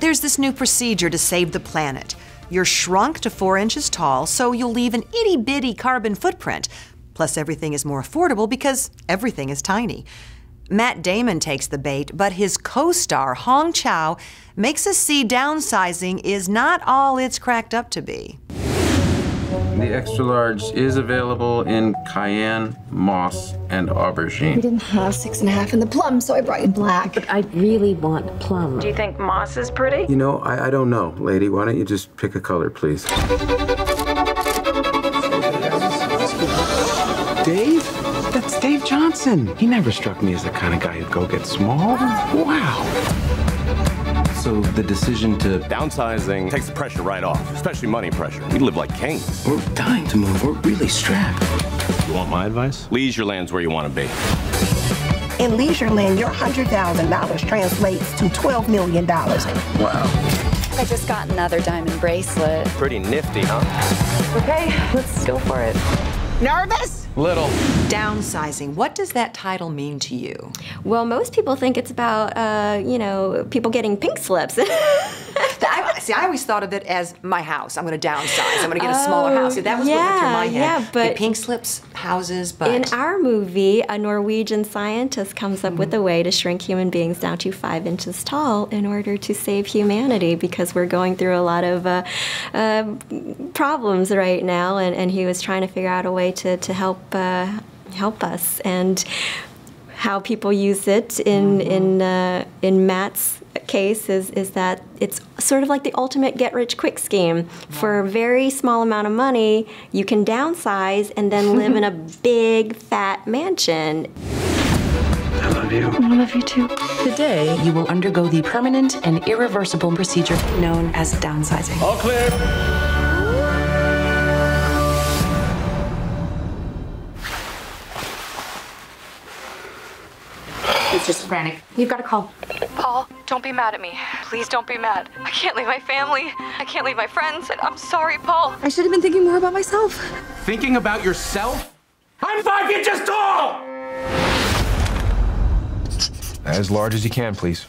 There's this new procedure to save the planet. You're shrunk to 4 inches tall, so you'll leave an itty-bitty carbon footprint. Plus, everything is more affordable because everything is tiny. Matt Damon takes the bait, but his co-star, Hong Chow, makes us see downsizing is not all it's cracked up to be. The extra large is available in cayenne, moss, and aubergine. We didn't have 6.5 in the plum, so I brought you black. But I really want plum. Do you think moss is pretty? You know, I don't know, lady. Why don't you just pick a color, please? Dave? That's Dave Johnson. He never struck me as the kind of guy who'd go get small. Wow. So the decision to Downsizing takes the pressure right off, especially money pressure. We live like kings. We're dying to move. We're really strapped. You want my advice? Leisureland's where you want to be. In Leisureland, your $100,000 translates to $12 million. wow. I just got another diamond bracelet. Pretty nifty, huh? Okay, let's go for it. Nervous? Little. Downsizing, what does that title mean to you? Well, most people think it's about, you know, people getting pink slips. I always thought of it as my house. I'm going to downsize. I'm going to get a smaller house. That was what went through my head. Yeah, but the pink slips houses, but in our movie, a Norwegian scientist comes up with a way to shrink human beings down to 5 inches tall in order to save humanity, because we're going through a lot of problems right now, and he was trying to figure out a way to help us, and how people use it in Matt's case is that it's sort of like the ultimate get-rich-quick scheme. For a very small amount of money, you can downsize and then live in a big, fat mansion. I love you. I love you too. Today, you will undergo the permanent and irreversible procedure known as downsizing. All clear. It's just frantic. You've got to call. Paul, don't be mad at me. Please don't be mad. I can't leave my family. I can't leave my friends. And I'm sorry, Paul. I should have been thinking more about myself. Thinking about yourself? I'm 5 inches tall! As large as you can, please.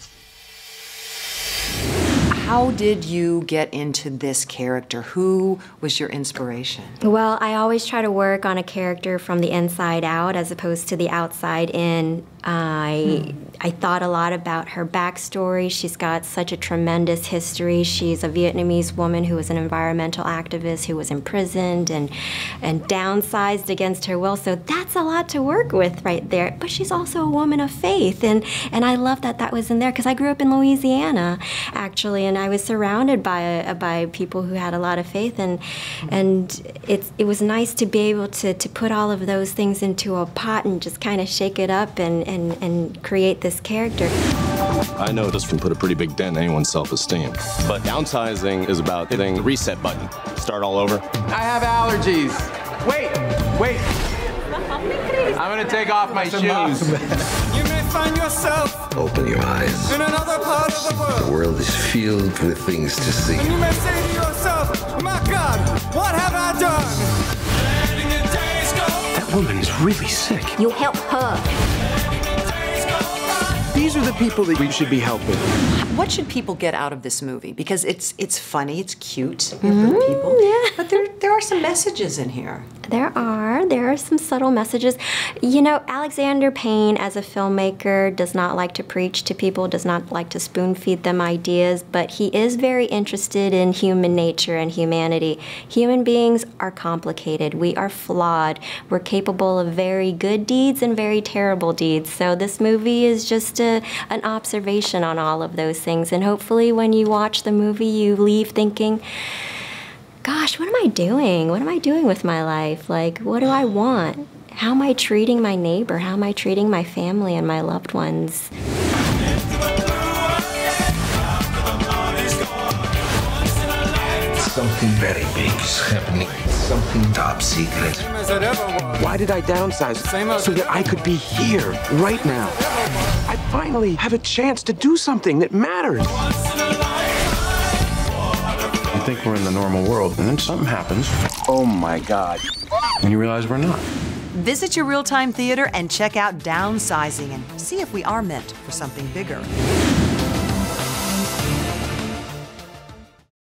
how did you get into this character? Who was your inspiration? Well, I always try to work on a character from the inside out as opposed to the outside in. I thought a lot about her backstory. She's got such a tremendous history. She's a Vietnamese woman who was an environmental activist who was imprisoned and downsized against her will. So that's a lot to work with right there. But she's also a woman of faith, and I love that that was in there because I grew up in Louisiana, actually, and I was surrounded by people who had a lot of faith, and it was nice to be able to put all of those things into a pot and just kind of shake it up and create this character. I know this can put a pretty big dent in anyone's self-esteem, but downsizing is about hitting the reset button. Start all over. I have allergies. Wait. I'm gonna take off my shoes. You may find yourself Open your eyes. in another part of the world. The world is filled with things to see. And you may say to yourself, my God, what have I done? Letting your days go. That woman is really sick. You help her. These are the people that we should be helping. What should people get out of this movie? Because it's funny, it's cute for people, yeah. but there are some messages in here. There are some subtle messages. You know, Alexander Payne as a filmmaker does not like to preach to people, does not like to spoon feed them ideas, but he is very interested in human nature and humanity. Human beings are complicated. We are flawed. We're capable of very good deeds and very terrible deeds. So this movie is just an observation on all of those things. And hopefully when you watch the movie, you leave thinking, gosh, what am I doing? What am I doing with my life? Like, what do I want? How am I treating my neighbor? How am I treating my family and my loved ones? Something very big is happening. Something top secret. Why did I downsize? So that I could be here, right now. I finally have a chance to do something that matters. You think we're in the normal world, and then something happens. Oh my God. And you realize we're not. Visit your real-time theater and check out Downsizing and see if we are meant for something bigger.